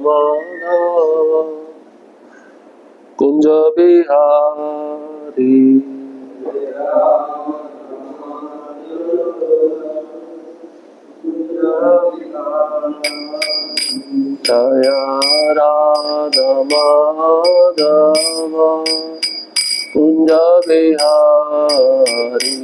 माधव कुंज बिहारी जय राधा माधव कुंज बिहारी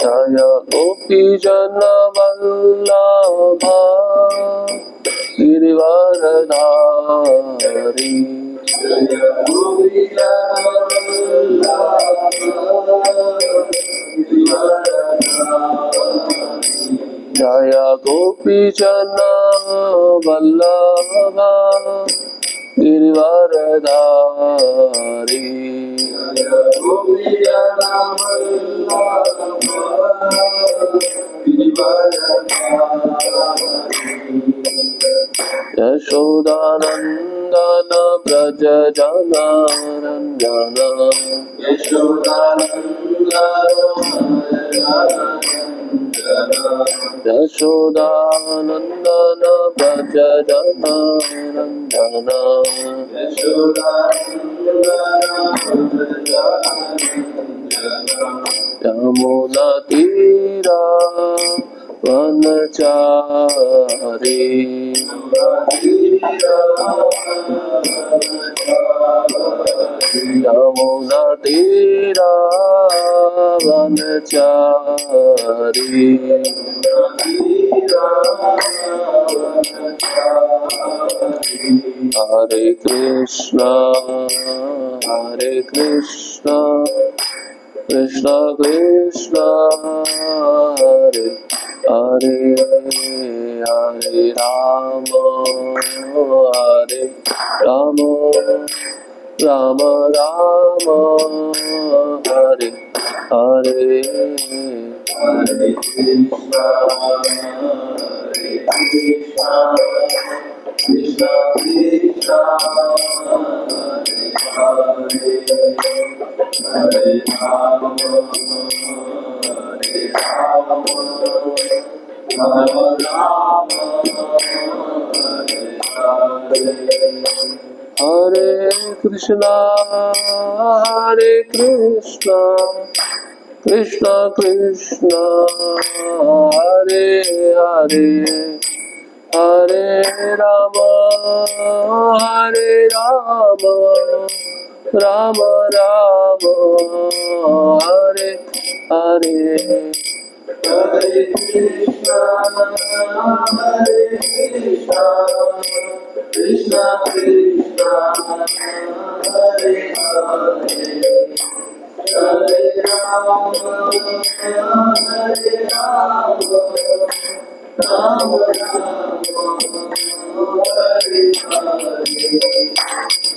जय गोपी जन वल्लभ गिरिवरधारी जय गोपी जन वल्लभ गिरिवरधारी यशोदानंदन ब्रज जनारंजन यशोदानंदन ब्रज जनारंजन यमुना तीरा वनचारी यमुना तीरा वनचारी हरे कृष्णा कृष्ण कृष्ण हरे हरे हरे राम राम राम हरे हरे हरे कृष्णा कृष्ण कृष्ण हरे हरे राम राम हरे कृष्णा कृष्ण कृष्ण हरे हरे हरे राम राम राम हरे हरे हरे कृष्णा कृष्ण कृष्ण हरे हरे हरे राम राम हरे हरे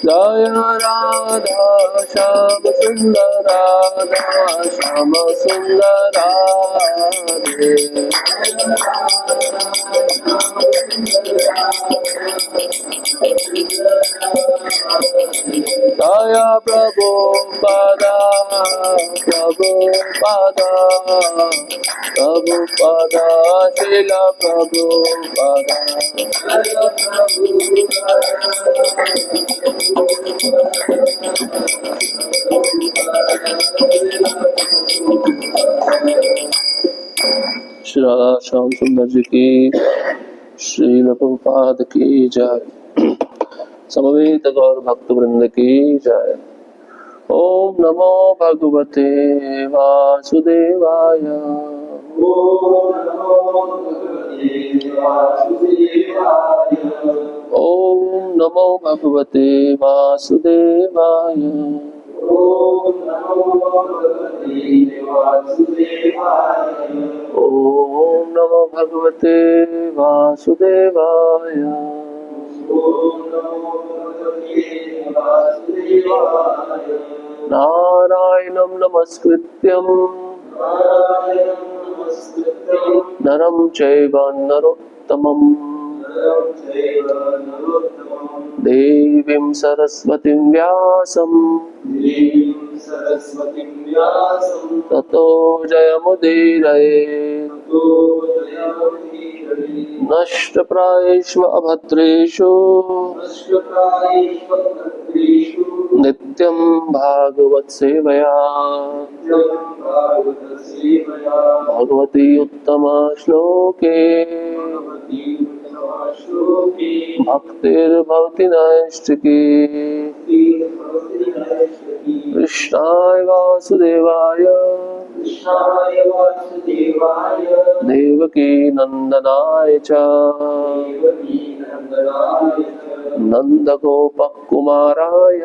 जय राधा श्याम सुंदर राधा श्याम सुंदर राधे जय प्रभु पदा शिल प्रभु पदा श्री राधा श्याम सुंदर जी की श्रील प्रभुपाद की जय। समवेत गौर भक्त वृंद की जय। ओम नमो भगवते वासुदेवाय। ओम नमो भगवते वासुदेवाय। ओम नमो भगवते वासुदेवाय। नारायणं नमस्कृत्यं नरं चैव नरोत्तमं देवीं सरस्वतीं व्यासं ततो जयमुदीरये नष्टप्रायेषु अभद्रेषु नित्यं भागवत सेवया भगवती उत्तम श्लोके भक्तिर्भवति नैष्ठिकी कृष्णाय वासुदेवाय देवकी नंदनाय च नंदगोपकुमाराय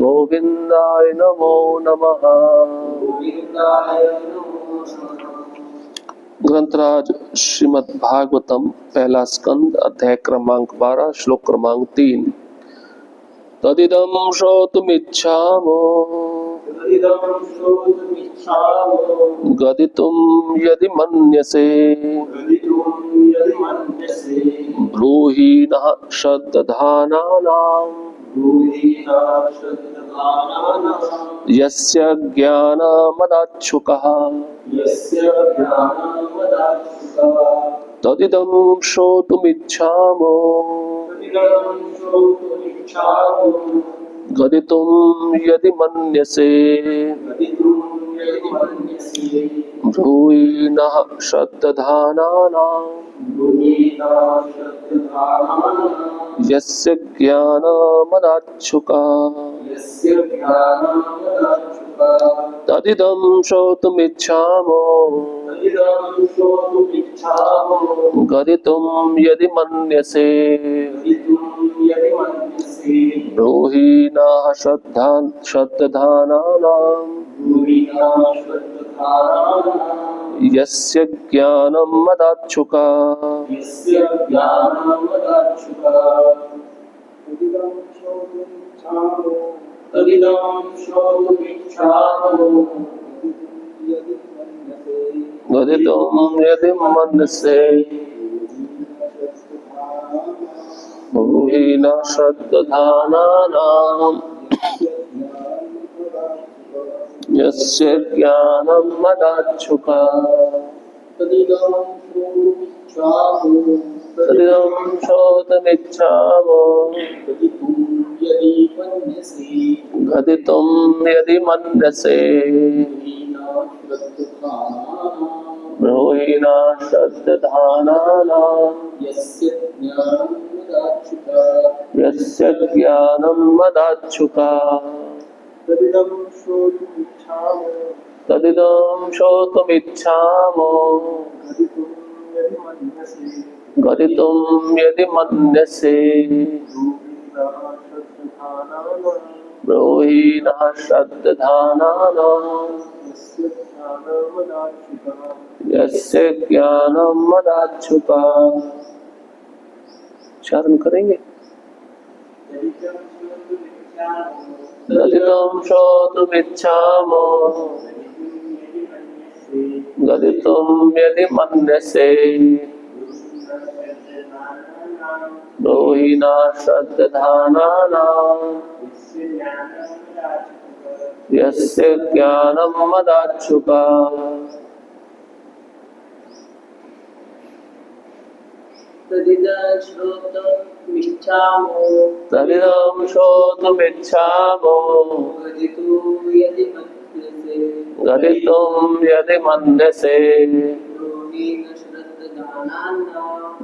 गोविंदाय नमो नमः। ग्रंथराज श्रीमद् भागवतम पहला स्कंद अध्याय क्रमांक 12 श्लोक क्रमांक 3। तदिदं श्रोतुमिच्छामो गदितुं यदि मन्यसे ब्रूहि नः श्रद्धानानाम् यस्य ज्ञानमदाच्छुकः तदिदं श्रोतुमिच्छामो गदितुं यदि मन्यसे ब्रूहि नः श्रद्धानानाम् यस्य ज्ञानमदाच्छुकः तदिदं श्रोतुमिच्छामो गदितुं यदि मन्यसे ब्रूहि नः श्रद्धानानाम् यस्य ज्ञानं मदाच्छुकः गदितुं यदि मन्यसे ब्रूहि नः श्रद्धानानाम् यस्य ज्ञानं मदाच्छुकः तदिदं श्रोतुमिच्छामो गदितुं यदि मन्यसे ब्रूहि नः श्रद्धानानाम् यस्य ज्ञानं मदाच्छुकः तदिदं श्रोतुमिच्छामो गदितुं यदि मन्यसे ब्रूहि नः श्रद्धानानाम् यस्य ज्ञानं मदाच्छुकः। उच्चारण करेंगे। गदितुं श्रोतुमिच्छामो गदितुं यदि मन्यसे ब्रूहि नः श्रद्धानानाम् यस्य ज्ञानं मदाच्छुकः तदिदं श्रोतुमिच्छामो गदितुं यदि मन्यसे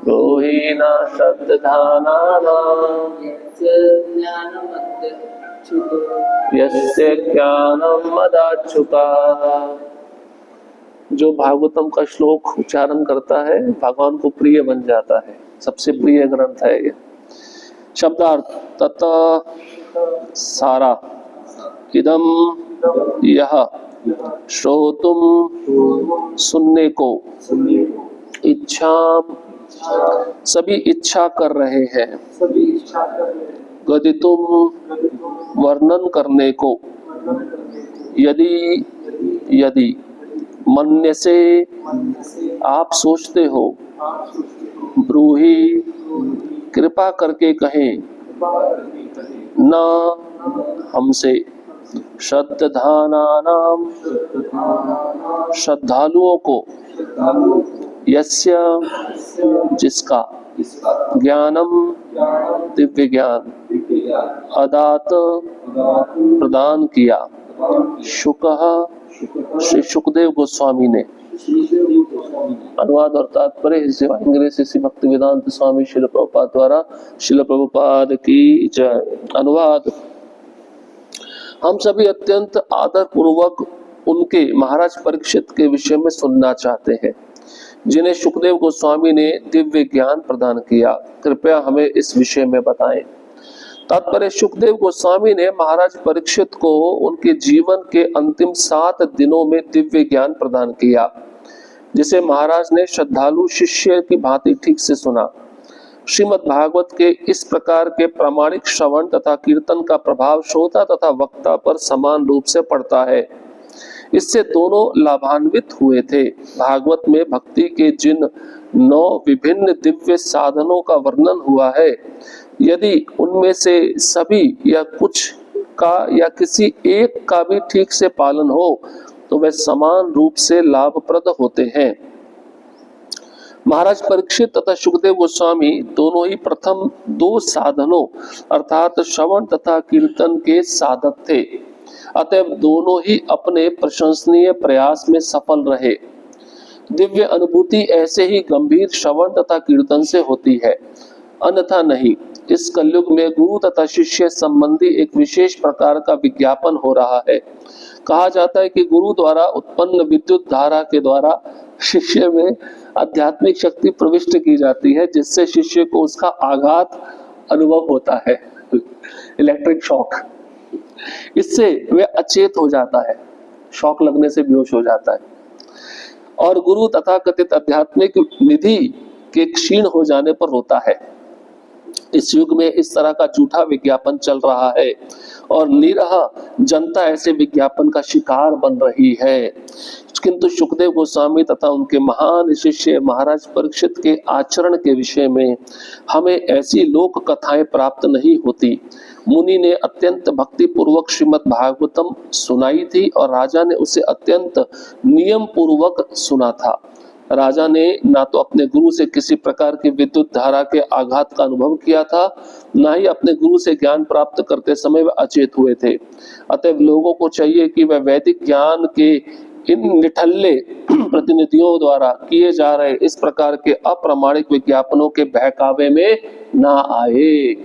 ब्रूहि नः श्रद्धानानाम् यस्य ज्ञानं मदाच्छुकः। जो भागवतम का श्लोक उच्चारण करता है भगवान को प्रिय बन जाता है। सबसे प्रिय ग्रंथ है ये। शब्दार्थ ततः सारा इदम यह श्रोतुम सुनने को इच्छा सभी इच्छा कर रहे हैं गदितुम वर्णन करने को यदि यदि मन्यसे आप सोचते हो ब्रूहि कृपा करके कहें न हमसे श्रद्धानानाम श्रद्धालुओं को यस्य जिसका ज्ञानम दिव्य ज्ञान अदात प्रदान किया शुकः श्री सुखदेव गोस्वामी ने। अनुवाद और तात्पर्य सेवा इंग्रेजी श्री भक्तिवेदांत स्वामी शिल प्रभुपाद द्वारा। शिल प्रभुपाद की जय। अनुवाद। हम सभी अत्यंत आदर पूर्वक उनके महाराज परीक्षित के विषय में सुनना चाहते हैं जिन्हें सुखदेव गोस्वामी ने दिव्य ज्ञान प्रदान किया। कृपया हमें इस विषय में बताएं। तात्पर्य, सुखदेव गोस्वामी ने महाराज परीक्षित को उनके जीवन के अंतिम 7 दिनों में दिव्य ज्ञान प्रदान किया जिसे महाराज ने श्रद्धालु शिष्य की भांति ठीक से सुना। श्रीमद् भागवत के इस प्रकार के प्रामाणिक श्रवण तथा कीर्तन का प्रभाव श्रोता तथा वक्ता पर समान रूप से पड़ता है। इससे दोनों लाभान्वित हुए थे। भागवत में भक्ति के जिन 9 विभिन्न दिव्य साधनों का वर्णन हुआ है, यदि उनमें से सभी या कुछ का या किसी एक का भी ठीक से पालन हो तो वे समान रूप से लाभप्रद होते हैं। महाराज परीक्षित तथा सुखदेव गोस्वामी दोनों ही प्रथम 2 साधनों अर्थात श्रवण तथा कीर्तन के साधक थे। अतएव दोनों ही अपने प्रशंसनीय प्रयास में सफल रहे। दिव्य अनुभूति ऐसे ही गंभीर श्रवण तथा कीर्तन से होती है, अन्यथा नहीं। इस कलयुग में गुरु तथा शिष्य संबंधी एक विशेष प्रकार का विज्ञापन हो रहा है। कहा जाता है कि गुरु द्वारा उत्पन्न विद्युत धारा के द्वारा शिष्य में आध्यात्मिक शक्ति प्रविष्ट की जाती है जिससे शिष्य को उसका आघात अनुभव होता है, इलेक्ट्रिक शॉक। इससे वह अचेत हो जाता है, शॉक लगने से बेहोश हो जाता है। और गुरु तथा कथित आध्यात्मिक निधि के क्षीण हो जाने पर रोता है। इस युग में इस तरह का झूठा विज्ञापन चल रहा है और निरह जनता ऐसे विज्ञापन का शिकार बन रही है। किंतु सुखदेव गोस्वामी तथा उनके महान शिष्य महाराज परीक्षित के आचरण के विषय में हमें ऐसी लोक कथाएं प्राप्त नहीं होती। मुनि ने अत्यंत भक्ति पूर्वक श्रीमद् भागवतम सुनाई थी और राजा ने उसे अत्यंत नियम पूर्वक सुना था। राजा ने ना तो अपने गुरु से किसी प्रकार की विद्युत धारा के आघात का अनुभव किया था, ना ही अपने गुरु से ज्ञान प्राप्त करते समय वे अचेत हुए थे। अतएव लोगों को चाहिए कि वह वैदिक ज्ञान के इन निठल्ले प्रतिनिधियों द्वारा किए जा रहे इस प्रकार के अप्रामाणिक विज्ञापनों के बहकावे में ना आए।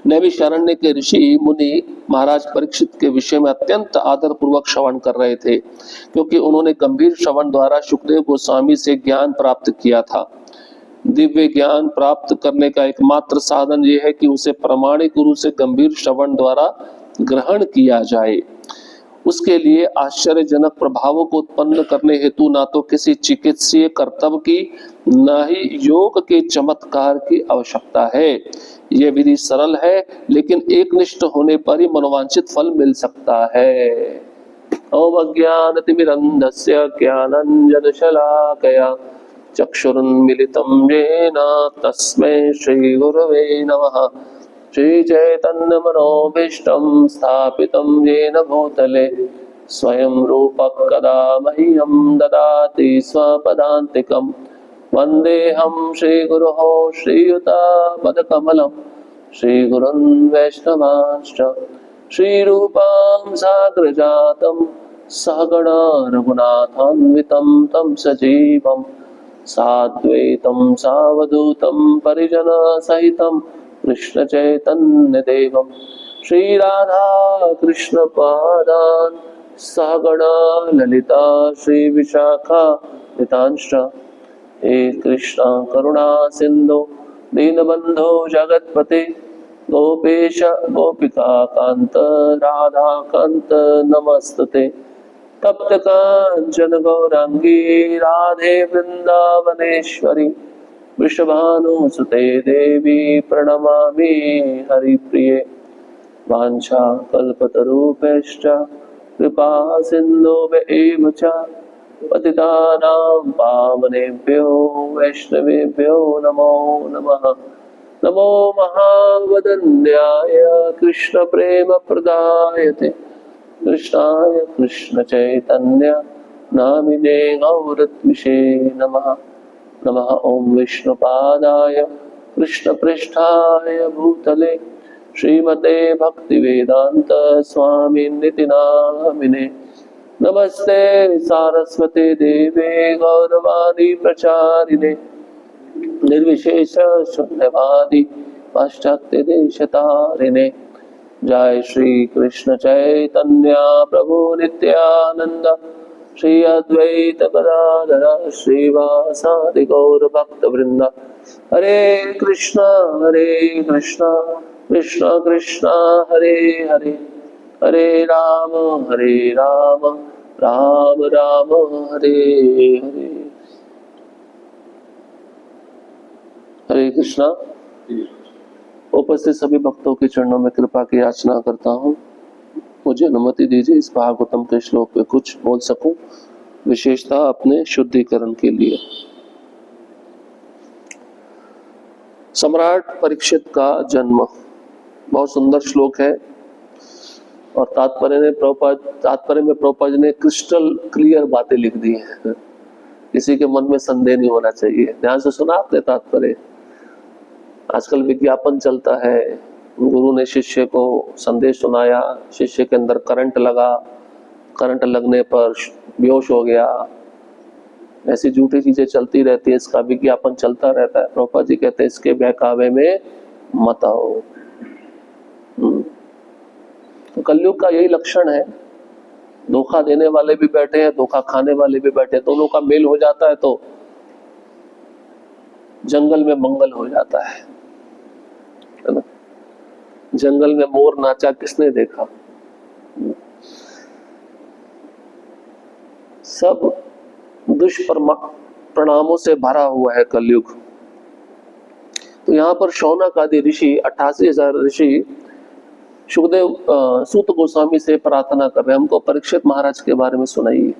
नैमिषारण्य के ऋषि मुनि महाराज परीक्षित के विषय में अत्यंत आदर पूर्वक श्रवण कर रहे थे क्योंकि उन्होंने गंभीर श्रवण द्वारा सुखदेव गोस्वामी से ज्ञान प्राप्त किया था। दिव्य ज्ञान प्राप्त करने का एकमात्र साधन यह है कि उसे प्रामाणिक गुरु से गंभीर श्रवण द्वारा ग्रहण किया जाए। उसके लिए आश्चर्यजनक प्रभावों को उत्पन्न करने हेतु ना तो किसी चिकित्सीय कर्तव्य की न ही योग के चमत्कार की आवश्यकता है। यह विधि सरल है लेकिन एकनिष्ठ होने पर ही मनोवांछित फल मिल सकता है। ओम अज्ञानतिमिरन्धस्य ज्ञानाञ्जनशलाकया चक्षुरुन्मिलितं येन तस्मै श्रीगुरवे नमः। श्रीचैतन्यमनोभीष्टं स्थापितं येन भूतले स्वयं रूपः कदा मह्यं ददाति स्वपदान्तिकम्। वन्देऽहं श्रीगुरोः श्रीयुतापदकमलं श्रीगुरुन् वैष्णवांश्च श्रीरूपां साग्रजातं सहगणा रघुनाथान्वितं तं सजीवं साद्वैतं सावधूतं परिजनसहितं कृष्ण चैतन्य देवं श्रीराधा कृष्ण पादान् सहगणा ललिता श्री विशाखा नितांश्च। हे कृष्ण करुणा सिंधु दीनबंधो जगतपते गोपेश गोपिका कांत राधा कांत नमस्तुते। तप्त कांचन गौरांगी राधे वृंदावनेश्वरी वृषभानुसुते देवी प्रणमामि हरिप्रिये। वाञ्छा कल्पतरुभ्यश्च कृपा सिन्धुभ्य एव च पतितानां पावनेभ्यो वैष्णवेभ्यो नमो नमः। नमो महावदन्याय कृष्ण प्रेम प्रदायते कृष्णाय कृष्ण चैतन्य नामिने गौरत्विषे नमः। नमः ओम विष्णुपादाय कृष्ण पृष्ठाय भूतले श्रीमते भक्तिवेदांत स्वामी निति नामिने। नमस्ते सारस्वते देवे गौरवाणी प्रचारिणे निर्विशेष शून्यवादी पाश्चात्य देशतारिणे। जय श्री कृष्ण चैतन्य प्रभु नित्यानंद श्री अद्वैत गदाधर श्रीवासादि गौर भक्त वृंद। हरे कृष्णा कृष्ण कृष्ण हरे हरे हरे राम राम राम हरे हरे। हरे कृष्णा। उपस्थित सभी भक्तों के चरणों में कृपा की याचना करता हूँ, मुझे अनुमति दीजिए इस भागवतम के श्लोक पे कुछ बोल सकूं, विशेषतः अपने शुद्धिकरण के लिए। सम्राट परीक्षित का जन्म, बहुत सुंदर श्लोक है और तात्पर्य में प्रभुपाद जी ने क्रिस्टल क्लियर बातें लिख दी हैं, किसी के मन में संदेह नहीं होना चाहिए। ध्यान से सुना आपने तात्पर्य। आजकल विज्ञापन चलता है, गुरु ने शिष्य को संदेश सुनाया, शिष्य के अंदर करंट लगा, करंट लगने पर बेहोश हो गया, ऐसी झूठी चीजें चलती रहती है, इसका विज्ञापन चलता रहता है। प्रभुपाद जी कहते हैं इसके बहकावे में मत आओ। तो कलयुग का यही लक्षण है, धोखा देने वाले भी बैठे हैं, धोखा खाने वाले भी बैठे हैं, दोनों का मेल हो जाता है तो जंगल में मंगल हो जाता है ना। जंगल में मोर नाचा किसने देखा? सब दुष्परिणामों से भरा हुआ है कलयुग। तो यहाँ पर शौनक आदि ऋषि 88,000 ऋषि सुखदेव सूत गोस्वामी से प्रार्थना कर रहे हैं, हमको परीक्षित महाराज के बारे में सुनाइए।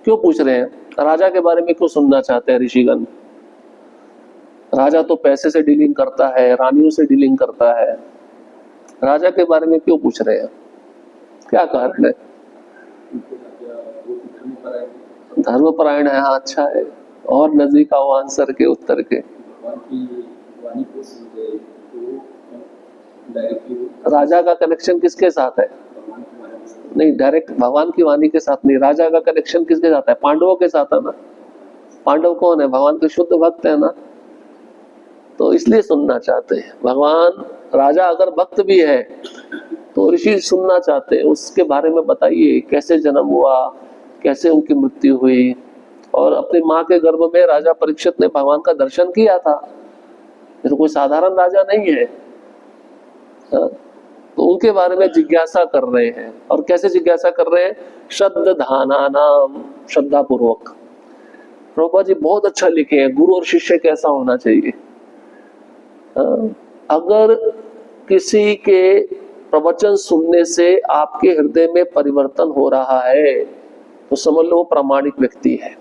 क्यों पूछ रहे हैं? राजा के बारे में क्यों सुनना चाहते हैं ऋषिगण? राजा तो पैसे से डीलिंग करता है, रानियों से डीलिंग करता है, राजा के बारे में क्यों पूछ रहे हैं? क्या कारण है? धर्मपरायण है। हाँ, अच्छा है। और नजदीक आओ आंसर के उत्तर के। राजा का कनेक्शन किसके साथ है? नहीं, डायरेक्ट भगवान की वाणी के साथ नहीं, राजा का कनेक्शन किसके साथ है? पांडवों के साथ है ना। पांडव कौन है? भगवान के शुद्ध भक्त है ना, तो इसलिए सुनना चाहते हैं। भगवान राजा अगर भक्त भी है तो ऋषि सुनना चाहते हैं, उसके बारे में बताइए, कैसे जन्म हुआ, कैसे उनकी मृत्यु हुई। और अपनी माँ के गर्भ में राजा परीक्षित ने भगवान का दर्शन किया था, ये तो कोई साधारण राजा नहीं है। तो उनके बारे में जिज्ञासा कर रहे हैं। और कैसे जिज्ञासा कर रहे हैं? श्रद्धाना नाम, श्रद्धा पूर्वक। प्रभुपाद जी बहुत अच्छा लिखे हैं, गुरु और शिष्य कैसा होना चाहिए। अगर किसी के प्रवचन सुनने से आपके हृदय में परिवर्तन हो रहा है तो समझ लो वो प्रामाणिक व्यक्ति है।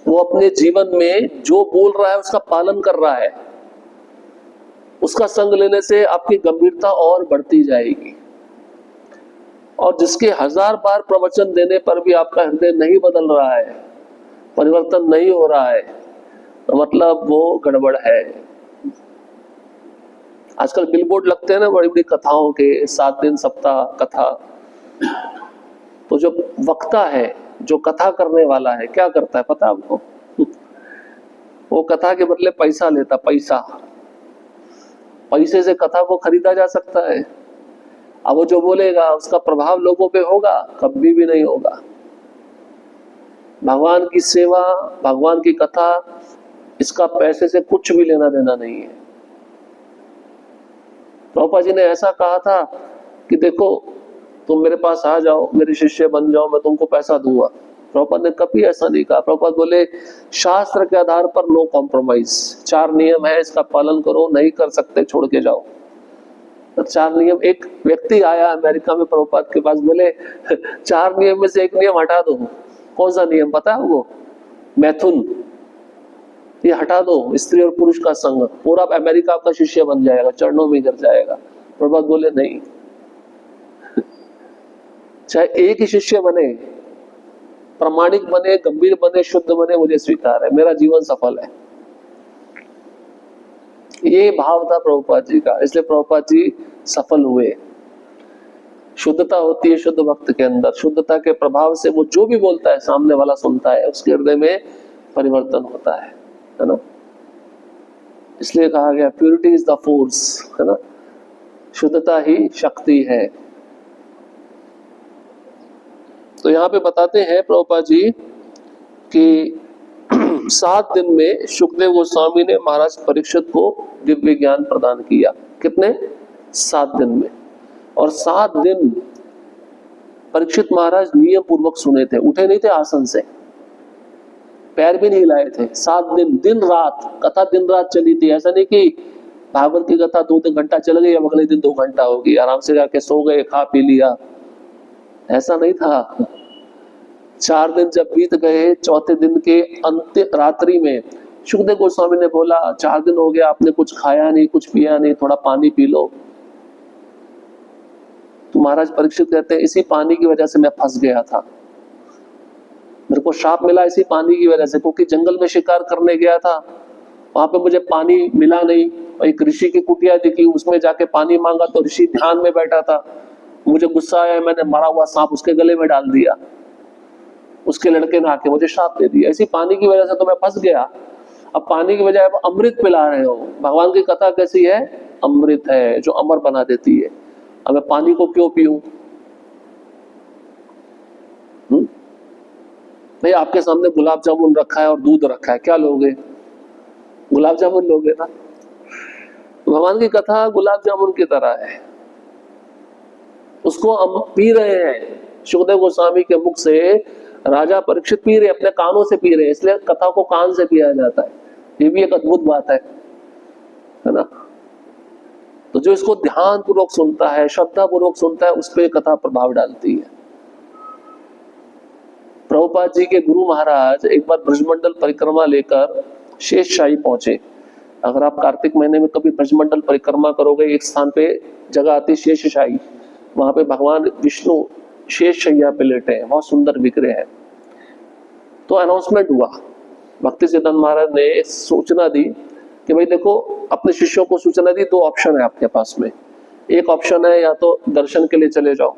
वो अपने जीवन में जो बोल रहा है उसका पालन कर रहा है। उसका संग लेने से आपकी गंभीरता और बढ़ती जाएगी। और जिसके 1000 बार प्रवचन देने पर भी आपका हृदय नहीं बदल रहा है, परिवर्तन नहीं हो रहा है, तो मतलब वो गड़बड़ है। आजकल बिलबोर्ड लगते हैं ना बड़ी बड़ी कथाओं के, 7 दिन सप्ताह कथा। तो जो वक्ता है, जो कथा करने वाला है, क्या करता है पता है आपको? वो कथा के बदले पैसा लेता। पैसे से कथा को खरीदा जा सकता है। अब वो जो बोलेगा उसका प्रभाव लोगों पे होगा? कभी भी नहीं होगा। भगवान की सेवा, भगवान की कथा, इसका पैसे से कुछ भी लेना देना नहीं है। प्रभुपाद जी ने ऐसा कहा था कि देखो तुम मेरे पास आ जाओ, मेरे शिष्य बन जाओ, मैं तुमको पैसा दूंगा। प्रभुपाद ने कभी ऐसा नहीं कहा। प्रभुपाद बोले शास्त्र के आधार पर नो कॉम्प्रोमाइज। 4 नियम है, इसका पालन करो, नहीं कर सकते छोड़ के जाओ। तो 4 नियम। एक व्यक्ति आया अमेरिका में प्रभुपाद के पास, बोले 4 नियम में से एक नियम हटा दो। कौन सा नियम पता है वो? मैथुन। ये हटा दो, स्त्री और पुरुष का संग, पूरा अमेरिका का शिष्य बन जाएगा, चरणों में गिर जाएगा। प्रभुपाद बोले नहीं, चाहे एक ही शिष्य बने, प्रामाणिक बने, गंभीर बने, शुद्ध बने, मुझे स्वीकार है, मेरा जीवन सफल है। ये भाव था प्रभुपाद जी का, इसलिए प्रभुपाद जी सफल हुए। शुद्धता होती है शुद्ध भक्त के अंदर, शुद्धता के प्रभाव से वो जो भी बोलता है सामने वाला सुनता है, उसके हृदय में परिवर्तन होता है ना। इसलिए कहा गया प्योरिटी इज द फोर्स, है ना, शुद्धता ही शक्ति है। तो यहाँ पे बताते हैं प्रभुपाद जी कि 7 दिन में सुखदेव गोस्वामी ने महाराज परीक्षित को दिव्य ज्ञान प्रदान किया। कितने? 7 दिन में। और 7 दिन परीक्षित महाराज नियम पूर्वक सुने थे, उठे नहीं थे आसन से, पैर भी नहीं हिलाए थे। 7 दिन, दिन रात कथा, दिन रात चली थी। ऐसा नहीं कि भागवत की कथा 2-3 घंटा चल गई, अब अगले दिन 2 घंटा होगी, आराम से जाके सो गए, खा पी लिया, ऐसा नहीं था। 4 दिन जब बीत गए, चौथे दिन के अंतिम रात्रि में सुखदेव गोस्वामी ने बोला 4 दिन हो गया आपने कुछ खाया नहीं, कुछ पिया नहीं, थोड़ा पानी पी लो। तो महाराज परीक्षित कहते हैं इसी पानी की वजह से मैं फंस गया था, मेरे को शाप मिला इसी पानी की वजह से, क्योंकि जंगल में शिकार करने गया था, वहां पे मुझे पानी मिला नहीं, और एक ऋषि की कुटिया दिखी, उसमें जाके पानी मांगा तो ऋषि ध्यान में बैठा था, मुझे गुस्सा आया, मैंने मरा हुआ सांप उसके गले में डाल दिया, उसके लड़के ने आके मुझे शाप दे दिया। इसी पानी की वजह से तो मैं फंस गया। अब पानी की बजाय आप अमृत पिला रहे हो। भगवान की कथा कैसी है? अमृत है जो अमर बना देती है। अब मैं पानी को क्यों पीऊं? भाई आपके सामने गुलाब जामुन रखा है और दूध रखा है, क्या लोगे? गुलाब जामुन लोगे ना। भगवान की कथा गुलाब जामुन की तरह है, उसको हम पी रहे हैं। सुखदेव गोस्वामी के मुख से राजा परीक्षित पी रहे, अपने कानों से पी रहे, इसलिए कथा को कान से पिया जाता है। ये भी एक अद्भुत बात है ना। तो जो इसको ध्यान पूर्वक सुनता है, श्रद्धा पूर्वक सुनता है, उस पर कथा प्रभाव डालती है। प्रभुपाद जी के गुरु महाराज एक बार ब्रजमंडल परिक्रमा लेकर शेषशाही पहुंचे। अगर आप कार्तिक महीने में कभी ब्रजमंडल परिक्रमा करोगे, एक स्थान पे जगह आती है शेषशाही, वहां पे भगवान विष्णु शेष शैया पे लेटे हैं, बहुत सुंदर विग्रह है। तो अनाउंसमेंट हुआ, भक्ति सिद्धांत महाराज ने सूचना दी कि भाई देखो, अपने शिष्यों को सूचना दी, 2 ऑप्शन है आपके पास में। एक ऑप्शन है या तो दर्शन के लिए चले जाओ,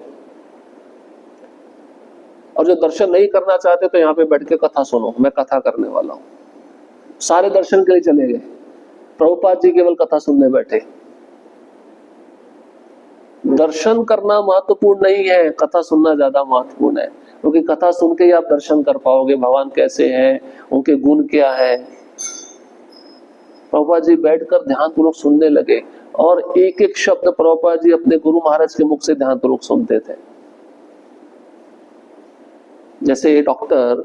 और जो दर्शन नहीं करना चाहते तो यहाँ पे बैठ के कथा सुनो, मैं कथा करने वाला हूँ। सारे दर्शन के लिए चले गए, प्रभुपाद जी केवल कथा सुनने बैठे। दर्शन करना महत्वपूर्ण नहीं है, कथा सुनना ज्यादा महत्वपूर्ण है, क्योंकि कथा सुन के ही आप दर्शन कर पाओगे भगवान कैसे हैं, उनके गुण क्या है। प्रभुपाद जी बैठकर ध्यानपूर्वक सुनने लगे, और एक एक शब्द प्रभुपाद जी अपने गुरु महाराज के मुख से ध्यानपूर्वक सुनते थे। जैसे डॉक्टर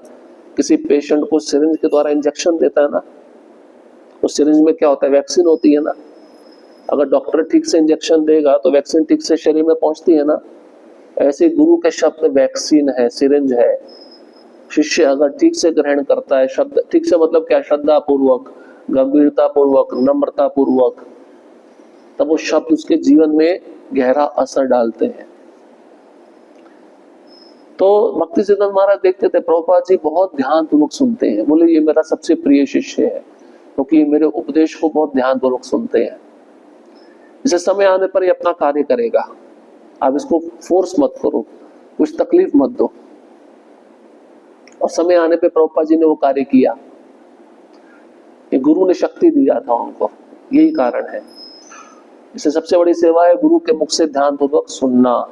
किसी पेशेंट को सिरिंज के द्वारा इंजेक्शन देता है ना, उस सिरिंज में क्या होता है? वैक्सीन होती है ना। अगर डॉक्टर ठीक से इंजेक्शन देगा तो वैक्सीन ठीक से शरीर में पहुंचती है ना। ऐसे गुरु के शब्द वैक्सीन है, सिरिंज है। शिष्य अगर ठीक से ग्रहण करता है, शब्द ठीक से मतलब क्या? श्रद्धा पूर्वक, गंभीरता पूर्वक, नम्रता पूर्वक, तब वो शब्द उसके जीवन में गहरा असर डालते हैं। तो भक्ति सिद्धांत महाराज देखते थे प्रभुपाद जी बहुत ध्यानपूर्वक सुनते हैं। बोले ये मेरा सबसे प्रिय शिष्य है, क्योंकि मेरे उपदेश को बहुत ध्यानपूर्वक सुनते हैं। इसे समय आने पर ये अपना कार्य करेगा, आप इसको फोर्स मत करो, कुछ तकलीफ मत दो। और समय आने पे प्रभुपाद जी ने वो कार्य किया। ये गुरु ने शक्ति दिया था उनको, यही कारण है। इसे सबसे बड़ी सेवा है गुरु के मुख से ध्यानपूर्वक सुनना,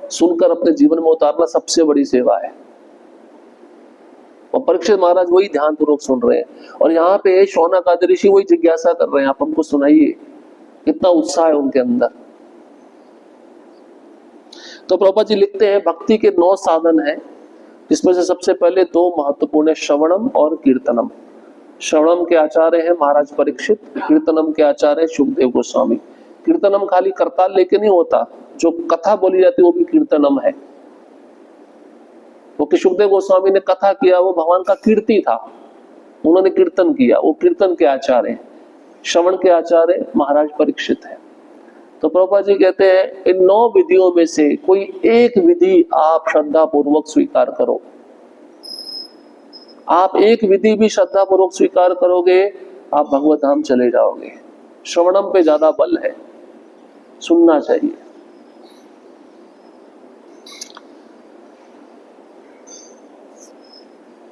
सुनकर अपने जीवन में उतारना सबसे बड़ी सेवा है। और परीक्षित महाराज वही ध्यानपूर्वक सुन रहे हैं, और यहाँ पे शौनक आदि ऋषि वही जिज्ञासा कर रहे हैं, आप हमको सुनाइए। कितना उत्साह है उनके अंदर। तो प्रभुपाद जी लिखते हैं भक्ति के 9 साधन हैं, जिसमें से सबसे पहले 2 महत्वपूर्ण है, श्रवणम और कीर्तनम। श्रवणम के आचार्य हैं महाराज परीक्षित, कीर्तनम के आचार्य है सुखदेव गोस्वामी। कीर्तनम खाली करताल लेके नहीं होता, जो कथा बोली जाती है वो भी कीर्तनम है। क्योंकि सुखदेव गोस्वामी ने कथा किया, वो भगवान का कीर्ति था, उन्होंने कीर्तन किया, वो कीर्तन के आचार्य, श्रवण के आचार्य महाराज परीक्षित है। तो प्रभुपाद जी कहते हैं इन 9 विधियों में से कोई एक विधि आप श्रद्धा पूर्वक स्वीकार करो। आप एक विधि भी श्रद्धा पूर्वक स्वीकार करोगे, आप भगवत धाम चले जाओगे। श्रवणम पे ज्यादा बल है, सुनना चाहिए।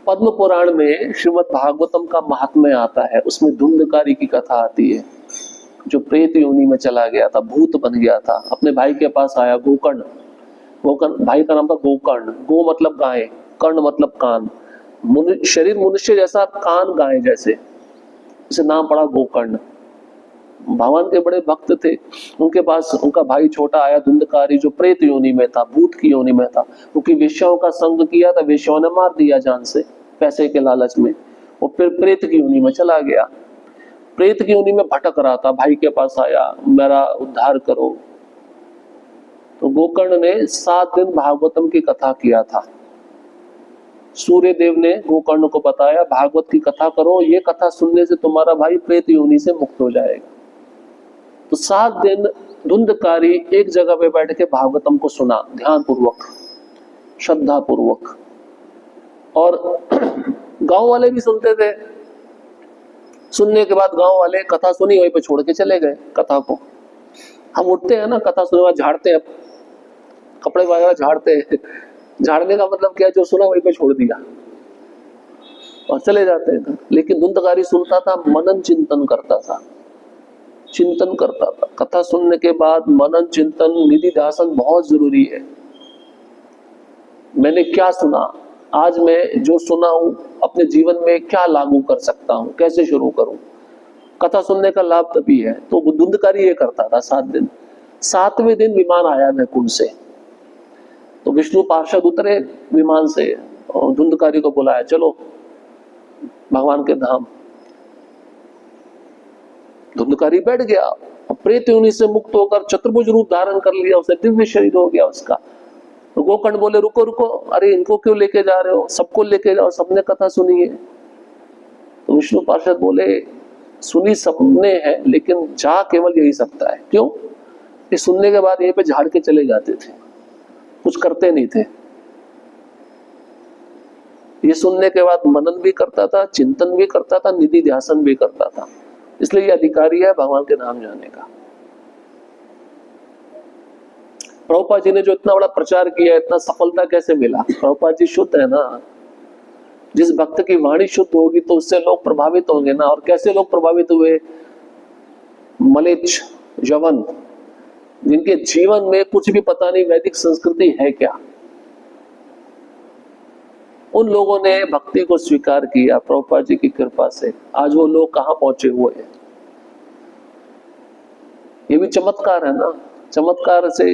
पद्म पुराण में श्रीमद् भागवतम का महात्म्य आता है, उसमें धुंधकारी की कथा आती है, जो प्रेत योनि में चला गया था, भूत बन गया था, अपने भाई के पास आया। गोकर्ण, गोकर्ण भाई का नाम था गोकर्ण। गो मतलब गाय, कर्ण मतलब कान, शरीर मनुष्य जैसा, कान गाय जैसे, इसे नाम पड़ा गोकर्ण। भगवान के बड़े भक्त थे। उनके पास उनका भाई छोटा आया धुंधकारी, जो प्रेत योनि में था, भूत की योनि में था, क्योंकि वेश्याओं का संग किया था, वेश्याओं ने मार दिया जान से पैसे के लालच में। वो फिर प्रेत की योनि में चला गया। प्रेत की योनि में भटक रहा था, भाई के पास आया, मेरा उद्धार करो। तो गोकर्ण ने 7 दिन भागवतम की कथा किया था। सूर्य देव ने गोकर्ण को बताया भागवत की कथा करो, ये कथा सुनने से तुम्हारा भाई प्रेत योनि से मुक्त हो जाएगा। तो 7 दिन धुंधकारी एक जगह पे बैठ के भागवतम को सुना, ध्यान पूर्वक, श्रद्धा पूर्वक। और गांव वाले भी सुनते थे। सुनने के बाद गांव वाले कथा सुनी, वहीं पे छोड़ के चले गए कथा को। हम उठते हैं ना कथा सुनने बाद, झाड़ते हैं, कपड़े वगैरह झाड़ते हैं। झाड़ने का मतलब क्या, जो सुना वहीं पे छोड़ दिया और चले जाते हैं। लेकिन धुंधकारी सुनता था, मनन चिंतन करता था, चिंतन करता था। कथा सुनने के बाद मनन चिंतन निधि ध्यान बहुत जरूरी है। मैंने क्या सुना, आज मैं जो सुना हूं अपने जीवन में क्या लागू कर सकता हूं, कैसे शुरू करूं। कथा सुनने का लाभ तभी है। तो धुंधकारी ये करता था 7 दिन। 7वें दिन विमान आया वैकुंठ से, तो विष्णु पार्षद उतरे विमान से और धुंधकारी को बुलाया, चलो भगवान के धाम। धुंधकारी बैठ गया, प्रेत योनि से मुक्त होकर चतुर्भुज रूप धारण कर लिया, उसे दिव्य शरीर हो गया उसका। तो गोकर्ण बोले रुको रुको, अरे इनको क्यों लेके जा रहे हो, सबको लेके जाओ, सबने कथा सुनी है। तो विष्णु पार्षद बोले सुनी सबने है, लेकिन जा केवल यही सकता है। क्यों? ये सुनने के बाद यहीं पे झाड़ के चले जाते थे, कुछ करते नहीं थे। ये सुनने के बाद मनन भी करता था, चिंतन भी करता था, निधि ध्यान भी करता था। इसलिए ये अधिकारी है भगवान के नाम जाने का। प्रभुपाद जी ने जो इतना बड़ा प्रचार किया, इतना सफलता कैसे मिला? प्रभुपाद जी शुद्ध है ना। जिस भक्त की वाणी शुद्ध होगी तो उससे लोग प्रभावित होंगे ना। और कैसे लोग प्रभावित हुए? मलेच्छ, यवन, जिनके जीवन में कुछ भी पता नहीं वैदिक संस्कृति है क्या, उन लोगों ने भक्ति को स्वीकार किया प्रभुपाद जी की कृपा से। आज वो लोग कहां पहुंचे हुए हैं। ये भी चमत्कार है ना। चमत्कार से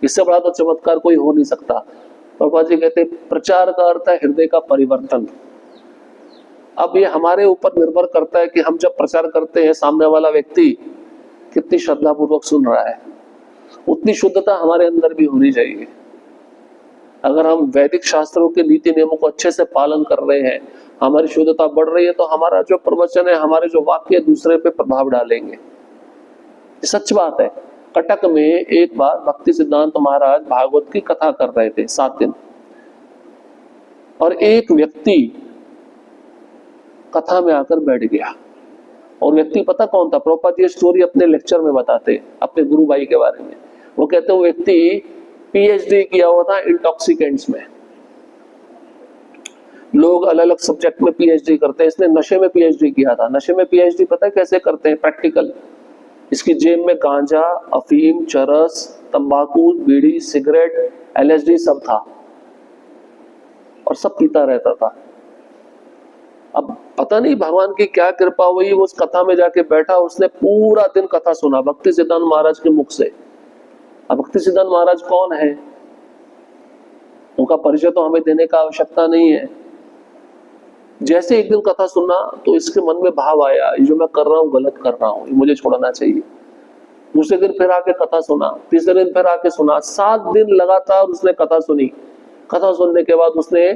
इससे बड़ा तो चमत्कार कोई हो नहीं सकता। प्रभुपाद जी कहते प्रचार का अर्थ है हृदय का परिवर्तन। अब ये हमारे ऊपर निर्भर करता है कि हम जब प्रचार करते हैं, सामने वाला व्यक्ति कितनी श्रद्धा पूर्वक सुन रहा है। उतनी शुद्धता हमारे अंदर भी होनी चाहिए। अगर हम वैदिक शास्त्रों के नीति नियमों को अच्छे से पालन कर रहे हैं, हमारी शुद्धता बढ़ रही है, तो हमारा जो प्रवचन है, हमारे जो वाक्य दूसरे पे प्रभाव डालेंगे। सच बात है। कटक में एक बार भक्ति सिद्धांत महाराज भागवत की कथा कर रहे थे 7 दिन, और एक व्यक्ति कथा में आकर बैठ गया। और व्यक्ति पता कौन था? प्रभुपाद ये स्टोरी अपने लेक्चर में बताते, अपने गुरु भाई के बारे में। वो कहते वो व्यक्ति पीएचडी किया हुआ था इंटॉक्सिकेंट्स में। लोग अलग अलग सब्जेक्ट में पीएचडी करते हैं, इसने नशे में पीएचडी किया था। नशे में पीएचडी पता है कैसे करते हैं? प्रैक्टिकल। इसकी जेब में गांजा, अफीम, चरस, तंबाकू, बीड़ी, सिगरेट, एलएसडी सब था, और सब पीता रहता था। अब पता नहीं भगवान की क्या कृपा हुई, वो उस कथा में जाके बैठा, उसने पूरा दिन कथा सुना भक्ति सिद्धांत महाराज के मुख से। अब भक्ति सिद्धांत महाराज कौन है? उनका परिचय तो हमें देने का आवश्यकता नहीं है। जैसे एक दिन कथा सुना तो इसके मन में भाव आया, ये जो मैं कर रहा हूँ गलत कर रहा हूँ, ये मुझे छोड़ना चाहिए। दूसरे दिन फिर आके कथा सुना, तीसरे दिन फिर आके सुना। 7 दिन लगातार उसने कथा सुनी। कथा सुनने के बाद उसने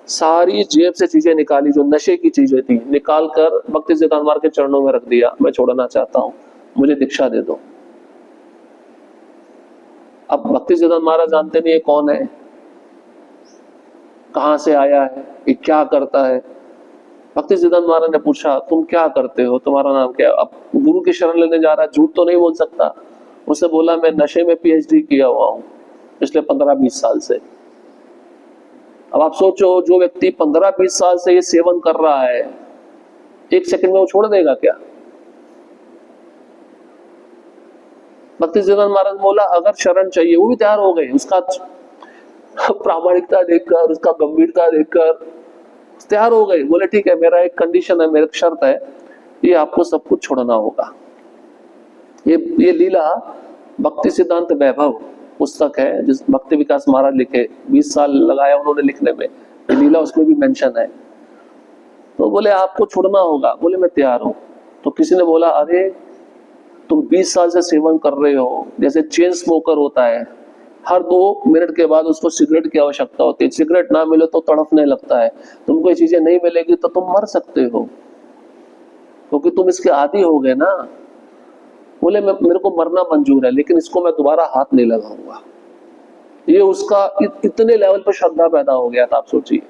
सारी जेब से चीजें निकाली, जो नशे की चीजें थी, निकाल कर भक्ति सिद्धांत महाराज के चरणों में रख दिया, मैं छोड़ना चाहता हूं, मुझे दीक्षा दे दो। अब भक्ति सिद्धांत महाराज जानते नहीं ये कौन है, कहां से आया है, ये क्या करता है। भक्ति सिद्धांत महाराज ने पूछा तुम क्या करते हो, तुम्हारा नाम क्या है? अब गुरु की शरण लेने जा रहा है, झूठ तो नहीं बोल सकता। उसने बोला मैं नशे में पीएचडी किया हुआ हूं पिछले 15-20 साल से। अब आप सोचो, जो व्यक्ति 15-20 साल से ये सेवन कर रहा है, एक सेकंड में वो छोड़ देगा क्या? भक्ति सिद्धांत महाराज बोला अगर शरण चाहिए, वो भी तैयार हो गए। उसका प्रामाणिकता देखकर, उसका गंभीरता देखकर तैयार हो गए। बोले ठीक है, मेरा एक कंडीशन है, मेरा एक शर्त है, ये आपको सब कुछ छोड़ना होगा। ये लीला भक्ति सिद्धांत वैभव पुस्तक है, जिस भक्ति विकास महाराज लिखे, 20 साल लगाया उन्होंने लिखने में, ये लीला उसमें भी मेंशन है। तो बोले आपको छोड़ना होगा। बोले मैं तैयार हूं। तो किसी ने बोला अरे तुम 20 साल से सेवन कर रहे हो, जैसे चेन स्मोकर होता है, हर 2 मिनट के बाद उसको सिगरेट की आवश्यकता होती है, सिगरेट ना मिले तो तड़फने लगता है, तुमको ये चीजें नहीं मिलेगी तो तुम मर सकते हो, क्योंकि तुम इसके आदी हो गए ना। बोले मेरे को मरना मंजूर है, लेकिन इसको मैं दोबारा हाथ नहीं लगाऊंगा। ये उसका इतने लेवल पर श्रद्धा पैदा हो गया था, आप सोचिए।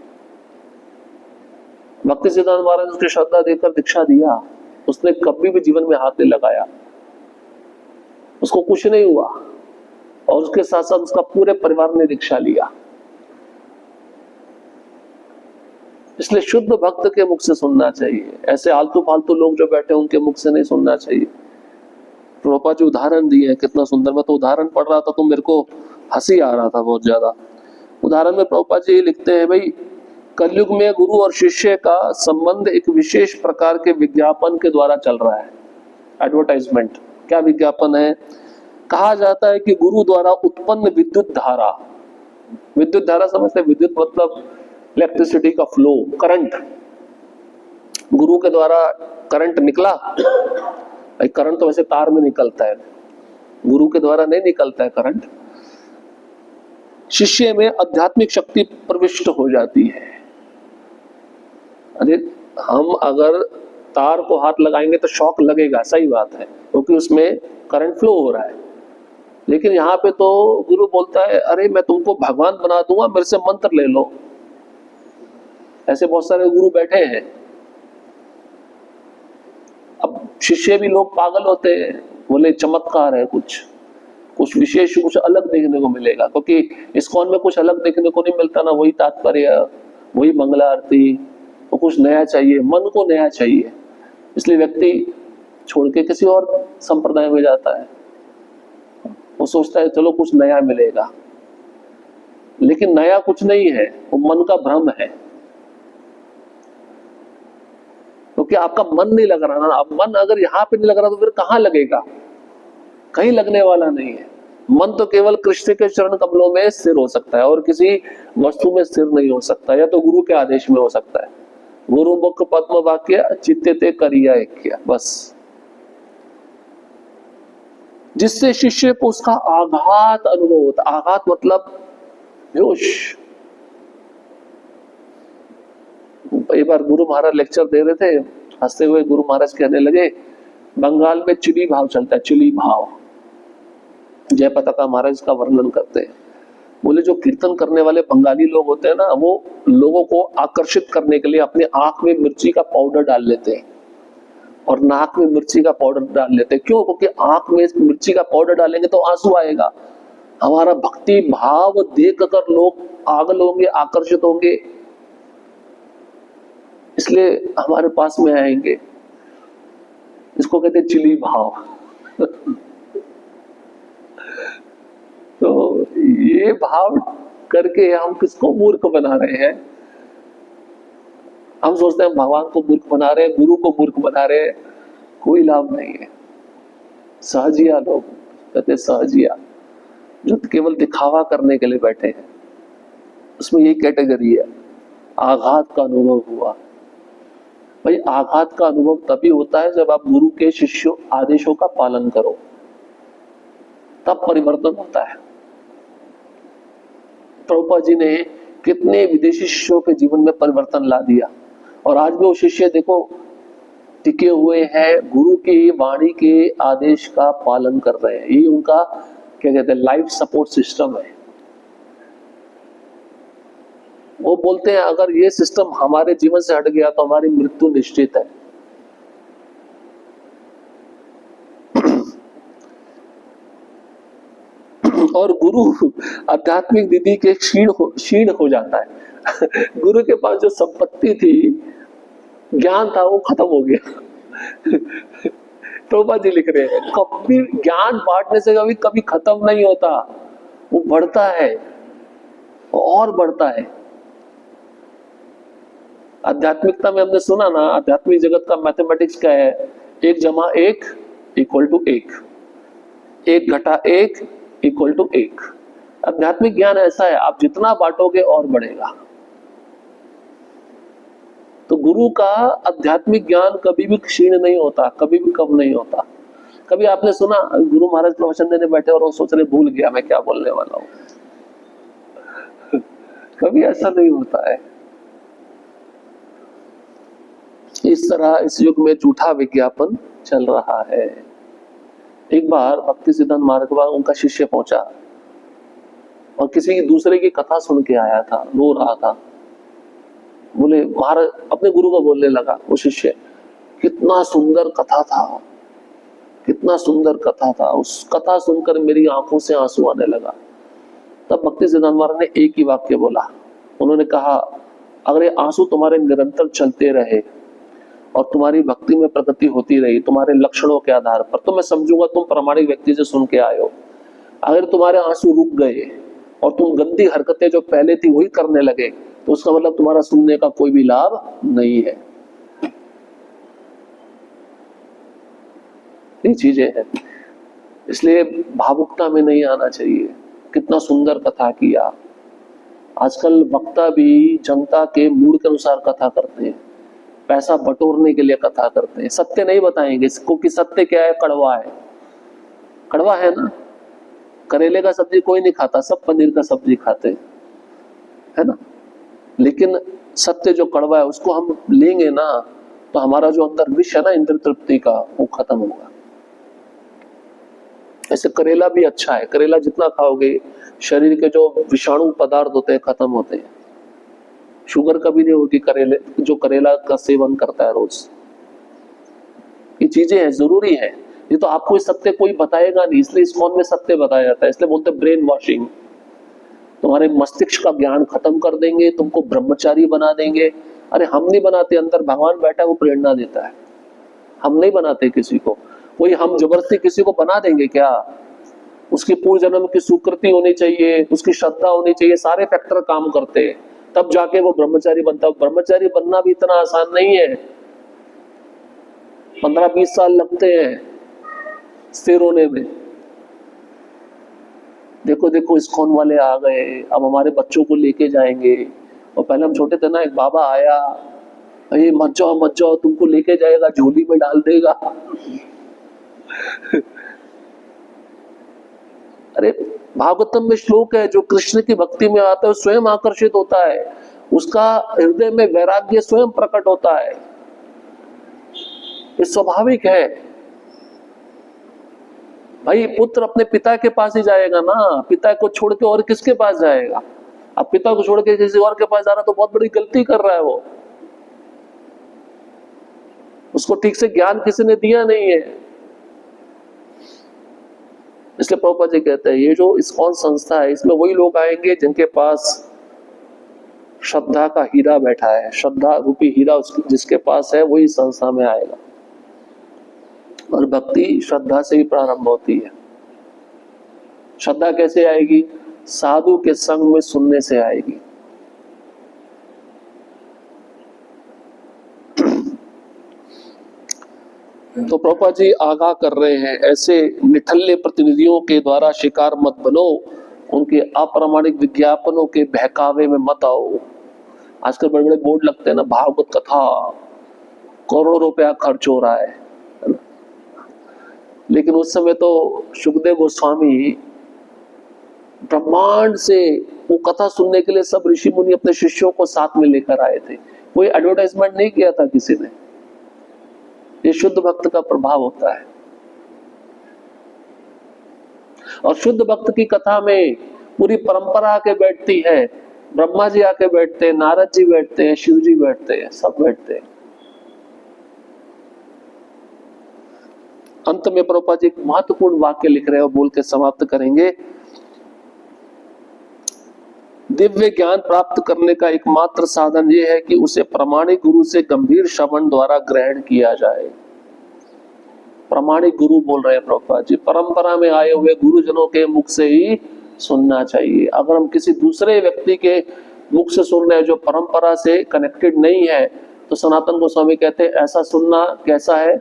भक्ति सिद्धांत महाराज ने उसकी श्रद्धा देकर दीक्षा दिया, उसने कभी भी जीवन में हाथ नहीं लगाया, उसको कुछ नहीं हुआ, और उसके साथ साथ उसका पूरे परिवार ने दीक्षा लिया। इसलिए शुद्ध भक्त के मुख से सुनना चाहिए, ऐसे आलतू फालतू लोग जो बैठे उनके मुख से नहीं सुनना चाहिए। प्रभुपाद जी उदाहरण दिए हैं कितना सुंदर। मैं तो उदाहरण पढ़ रहा था तो मेरे को हंसी आ रहा था बहुत ज्यादा। उदाहरण में प्रभुपाद जी लिखते हैं, भाई कलयुग में गुरु और शिष्य का संबंध एक विशेष प्रकार के विज्ञापन के द्वारा चल रहा है। एडवर्टाइजमेंट, क्या विज्ञापन है? कहा जाता है कि गुरु द्वारा उत्पन्न विद्युत धारा, विद्युत धारा समझते हैं, विद्युत मतलब इलेक्ट्रिसिटी का फ्लो, करंट। गुरु के द्वारा करंट निकला, करंट तो वैसे तार में निकलता है, गुरु के द्वारा नहीं निकलता है करंट। शिष्य में आध्यात्मिक शक्ति प्रविष्ट हो जाती है। अरे हम अगर तार को हाथ लगाएंगे तो शॉक लगेगा, सही बात है, क्योंकि उसमें करंट फ्लो हो रहा है। लेकिन यहाँ पे तो गुरु बोलता है अरे मैं तुमको भगवान बना दूंगा, मेरे से मंत्र ले लो। ऐसे बहुत सारे गुरु बैठे हैं। अब शिष्य भी लोग पागल होते हैं, बोले चमत्कार है, कुछ विशेष, कुछ अलग देखने को मिलेगा, क्योंकि इस्कॉन में कुछ अलग देखने को नहीं मिलता ना, वही तात्पर्य, वही मंगला आरती, तो कुछ नया चाहिए, मन को नया चाहिए। इसलिए व्यक्ति छोड़ के किसी और संप्रदाय में जाता है, वो सोचता है चलो कुछ नया मिलेगा, लेकिन नया कुछ नहीं है, वो मन का भ्रम है, क्योंकि आपका मन नहीं लग रहा ना। अब मन अगर यहाँ पे नहीं लग रहा तो फिर कहाँ लगेगा? कहीं लगने वाला नहीं है। मन तो केवल कृष्ण के चरण कमलों में स्थिर हो सकता है, और किसी वस्तु में स्थिर नहीं हो सकता, या तो गुरु के आदेश में हो सकता है। गुरु मुख पद्म वाक्य चित्ते करिया एक, बस। जिससे शिष्य को उसका आघात अनुभव होता। आघात मतलब जोश। एक बार गुरु महाराज लेक्चर दे रहे थे, हंसते हुए गुरु महाराज कहने लगे, बंगाल में चिली भाव चलता है, चिली भाव। जय पताका महाराज का वर्णन करते हैं। बोले जो कीर्तन करने वाले बंगाली लोग होते हैं ना, वो लोगों को आकर्षित करने के लिए अपने आंख में मिर्ची का पाउडर डाल लेते हैं और नाक में मिर्ची का पाउडर डाल लेते हैं। क्यों? क्योंकि आंख में मिर्ची का पाउडर डालेंगे तो आंसू आएगा। हमारा भक्ति भाव देख कर लोग पागल होंगे, आकर्षित होंगे, इसलिए हमारे पास में आएंगे। इसको कहते हैं चिली भाव। तो ये भाव करके हम किसको मूर्ख बना रहे हैं? हम सोचते हैं भगवान को मूर्ख बना रहे हैं, गुरु को मूर्ख बना रहे हैं, कोई लाभ नहीं है। सहजिया लोग कहते हैं, सहजिया जो केवल दिखावा करने के लिए बैठे हैं, उसमें यही कैटेगरी है। आघात का अनुभव हुआ। भाई आघात का अनुभव तभी होता है जब आप गुरु के शिष्यों आदेशों का पालन करो, तब परिवर्तन होता है। प्रभुपाद जी ने कितने विदेशी शिष्यों के जीवन में परिवर्तन ला दिया। और आज भी वो शिष्य देखो टिके हुए हैं, गुरु की वाणी के आदेश का पालन कर रहे हैं। ये उनका क्या कहते हैं, लाइफ सपोर्ट सिस्टम है। वो बोलते हैं अगर ये सिस्टम हमारे जीवन से हट गया तो हमारी मृत्यु निश्चित है। और गुरु आध्यात्मिक निधि के क्षीण हो जाता है। गुरु के पास जो संपत्ति थी, ज्ञान था, वो खत्म हो गया। प्रभुपाद जी लिख रहे हैं कभी ज्ञान बांटने से कभी खत्म नहीं होता, वो बढ़ता है और बढ़ता है। आध्यात्मिकता में हमने सुना ना, आध्यात्मिक जगत का मैथमेटिक्स क्या है, 1 + 1 = 1, 1 - 1 = 1। आध्यात्मिक ज्ञान ऐसा है, आप जितना बांटोगे और बढ़ेगा। तो गुरु का आध्यात्मिक ज्ञान कभी भी क्षीण नहीं होता, कभी भी कम नहीं होता। कभी आपने सुना गुरु महाराज प्रवचन देने बैठे और वो सोच रहे भूल गया मैं क्या बोलने वाला हूं? कभी ऐसा नहीं होता है। इस तरह इस युग में झूठा विज्ञापन चल रहा है। एक बार भक्ति सिद्धांत महाराज उनका शिष्य पहुंचा और किसी दूसरे की कथा सुन के आया था, रो रहा था। बोले महाराज, अपने गुरु को बोलने लगा वो शिष्य, कितना सुंदर कथा था, कितना सुंदर कथा था। उस कथा सुनकर मेरी आंखों से आंसू आने लगा। तब भक्ति सिद्धांत महाराज ने एक ही वाक्य बोला। उन्होंने कहा अगर ये आंसू तुम्हारे निरंतर चलते रहे और तुम्हारी भक्ति में प्रगति होती रही तुम्हारे लक्षणों के आधार पर, तो मैं समझूंगा तुम प्रामाणिक व्यक्ति से सुन के आए हो। अगर तुम्हारे आंसू रुक गए और तुम गंदी हरकतें जो पहले थी वही करने लगे, तो उसका मतलब तुम्हारा सुनने का कोई भी लाभ नहीं है। ये चीजें हैं, इसलिए भावुकता में नहीं आना चाहिए। कितना सुंदर कथा किया। आजकल वक्ता भी जनता के मूड के अनुसार कथा करते हैं, पैसा बटोरने के लिए कथा करते हैं, सत्य नहीं बताएंगे। क्योंकि सत्य क्या है, कड़वा है। कड़वा है ना, करेले का सब्जी कोई नहीं खाता, सब पनीर का सब्जी खाते हैं, है ना। लेकिन सत्य जो कड़वा है उसको हम लेंगे ना, तो हमारा जो अंदर विष है ना इंद्र तृप्ति का, वो खत्म होगा। ऐसे करेला भी अच्छा है, करेला जितना खाओगे शरीर के जो विषाणु पदार्थ होते हैं खत्म होते हैं। शुगर कभी नहीं होती करेले, जो करेला का सेवन करता है रोज। ये चीजें हैं, जरूरी है। ये तो आपको सत्य कोई बताएगा नहीं, इसलिए इस्कॉन में सत्य बताया जाता है। इसलिए बोलते हैं ब्रेन वॉशिंग। तुम्हारे मस्तिष्क का ज्ञान खत्म कर देंगे, तुमको ब्रह्मचारी बना देंगे। अरे हम नहीं बनाते, अंदर भगवान बैठा है, वो प्रेरणा देता है। हम नहीं बनाते किसी को, कोई हम जबरदस्ती किसी को बना देंगे क्या? उसकी पूर्व जन्म की सुकृति होनी चाहिए, उसकी श्रद्धा होनी चाहिए, सारे फैक्टर काम करते हैं, तब जाके वो ब्रह्मचारी बनता है। ब्रह्मचारी बनना भी इतना आसान नहीं है, 15-20 साल लगते हैं स्थिर होने में। देखो देखो इस्कॉन वाले आ गए, अब हमारे बच्चों को लेके जाएंगे। और पहले हम छोटे थे ना, एक बाबा आया, ये मत जाओ, तुमको लेके जाएगा, झोली में डाल देगा। अरे भागवतम में श्लोक है, जो कृष्ण की भक्ति में आता है स्वयं आकर्षित होता है, उसका हृदय में वैराग्य स्वयं प्रकट होता है। ये स्वाभाविक है भाई। पुत्र अपने पिता के पास ही जाएगा ना, पिता को छोड़ के और किसके पास जाएगा? अब पिता को छोड़ के किसी और के पास जा रहा तो बहुत बड़ी गलती कर रहा है वो। उसको ठीक से ज्ञान किसी ने दिया नहीं है। इसलिए प्रभुपाद जी कहते हैं ये जो इस्कॉन संस्था है, इसमें वही लोग आएंगे जिनके पास श्रद्धा का हीरा बैठा है। श्रद्धा रूपी हीरा जिसके पास है वही संस्था में आएगा। और भक्ति श्रद्धा से ही प्रारंभ होती है। श्रद्धा कैसे आएगी? साधु के संग में सुनने से आएगी। तो प्रभुपाद जी आगाह कर रहे हैं, ऐसे निठल्ले प्रतिनिधियों के द्वारा शिकार मत बनो, उनके अप्रामाणिक विज्ञापनों के बहकावे में मत आओ। आजकल बड़े बड़े बोर्ड लगते हैं ना, भागवत कथा करोड़ों रुपया खर्च हो रहा है। लेकिन उस समय तो सुखदेव गोस्वामी ब्रह्मांड से वो कथा सुनने के लिए सब ऋषि मुनि अपने शिष्यों को साथ में लेकर आए थे। कोई एडवर्टाइजमेंट नहीं किया था किसी ने। ये शुद्ध भक्त का प्रभाव होता है। और शुद्ध भक्त की कथा में पूरी परंपरा आके बैठती है। ब्रह्मा जी आके बैठते हैं, नारद जी बैठते हैं, शिव जी बैठते हैं, सब बैठते हैं। अंत में प्रभुपाद जी एक महत्वपूर्ण वाक्य लिख रहे हैं और बोल के समाप्त करेंगे। दिव्य ज्ञान प्राप्त करने का एकमात्र साधन यह है कि उसे प्रामाणिक गुरु से गंभीर श्रवण द्वारा ग्रहण किया जाए। प्रामाणिक गुरु बोल रहे हैं प्रभुपाद जी, परंपरा में आए हुए गुरुजनों के मुख से ही सुनना चाहिए। अगर हम किसी दूसरे व्यक्ति के मुख से सुन रहे हैं जो परंपरा से कनेक्टेड नहीं है, तो सनातन गोस्वामी कहते हैं ऐसा सुनना कैसा है,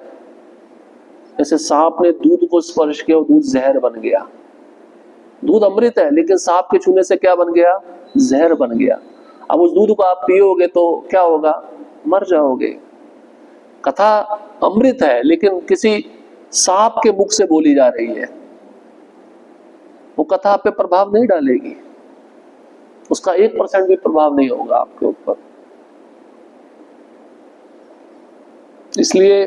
जैसे सांप ने दूध को स्पर्श किया और दूध जहर बन गया। दूध अमृत है, लेकिन सांप के छूने से क्या बन गया, जहर बन गया। अब उस दूध को आप पियोगे तो क्या होगा, मर जाओगे। कथा अमृत है, लेकिन किसी सांप के मुख से बोली जा रही है, वो कथा आप पे प्रभाव नहीं डालेगी, उसका 1% भी प्रभाव नहीं होगा आपके ऊपर। इसलिए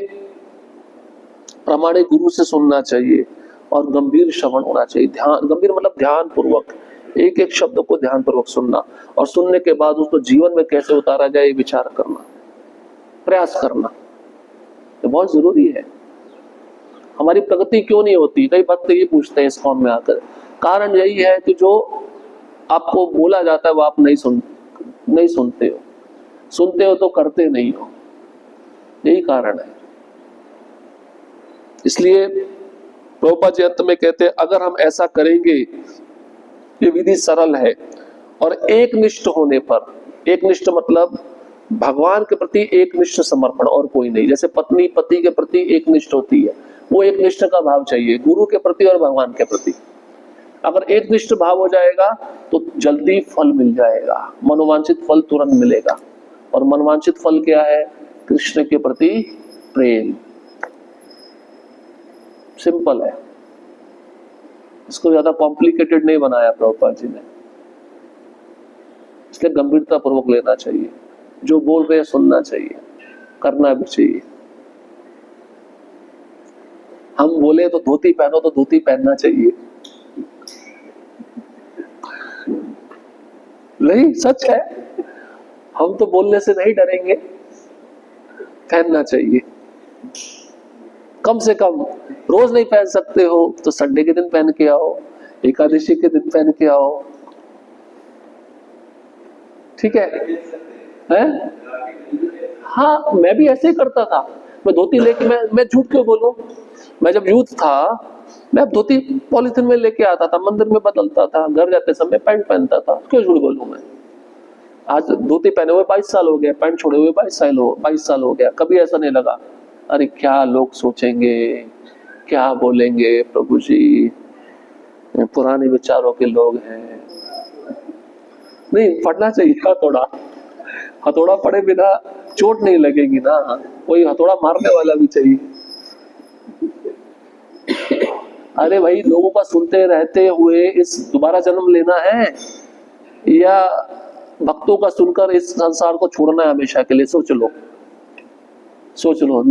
प्रामाणिक गुरु से सुनना चाहिए और गंभीर श्रवण होना चाहिए। ध्यान, गंभीर मतलब ध्यान पूर्वक एक एक शब्द को ध्यान पूर्वक सुनना, और सुनने के बाद उसको जीवन में कैसे उतारा जाए ये विचार करना, प्रयास करना, ये बहुत जरूरी है। हमारी प्रगति क्यों नहीं होती, कई भक्त ये पूछते हैं इस्कॉन में आकर। कारण यही है कि जो आपको बोला जाता है वो आप नहीं सुनते हो, सुनते हो तो करते नहीं हो, यही कारण है। इसलिए प्रभुपाद जी अंत में कहते हैं अगर हम ऐसा करेंगे, ये विधि सरल है, और एक निष्ठ होने पर, एक निष्ठ मतलब भगवान के प्रति एक निष्ठ समर्पण और कोई नहीं। जैसे पत्नी पति के प्रति एक निष्ठ होती है, वो एक निष्ठ का भाव चाहिए गुरु के प्रति और भगवान के प्रति। अगर एक निष्ठ भाव हो जाएगा तो जल्दी फल मिल जाएगा, मनोवांछित फल तुरंत मिलेगा। और मनोवांछित फल क्या है, कृष्ण के प्रति प्रेम। सिंपल है, इसको ज्यादा कॉम्प्लिकेटेड नहीं बनाया प्रभुपाद जी ने। इसलिए गंभीरता पूर्वक लेना चाहिए, जो बोल रहे हैं सुनना चाहिए, करना भी चाहिए। हम बोले तो धोती पहनो तो धोती पहनना चाहिए, नहीं सच है। हम तो बोलने से नहीं डरेंगे, पहनना चाहिए। कम से कम रोज नहीं पहन सकते हो तो संडे के दिन पहन के आओ, एकादशी के दिन पहन के आओ, ठीक है? हाँ, मैं भी ऐसे ही करता था। मैं धोती लेके, मैं झूठ क्यों बोलूं, मैं जब यूथ था मैं धोती पॉलिथीन में लेके आता था, मंदिर में बदलता था, घर जाते समय पैंट पहनता था, क्यों झूठ बोलूं मैं। आज धोती पहने हुए 22 साल हो गए, पैंट छोड़े हुए 22 साल हो गया, कभी ऐसा नहीं लगा अरे क्या लोग सोचेंगे, क्या बोलेंगे प्रभु जी, पुराने विचारों के लोग हैं। नहीं, पढ़ना चाहिए हथौड़ा, हथौड़ा पड़े बिना चोट नहीं लगेगी ना, कोई हथौड़ा मारने वाला भी चाहिए। अरे भाई, लोगों का सुनते रहते हुए इस दोबारा जन्म लेना है या भक्तों का सुनकर इस संसार को छोड़ना है हमेशा के लिए? सोच लो, सोच लो।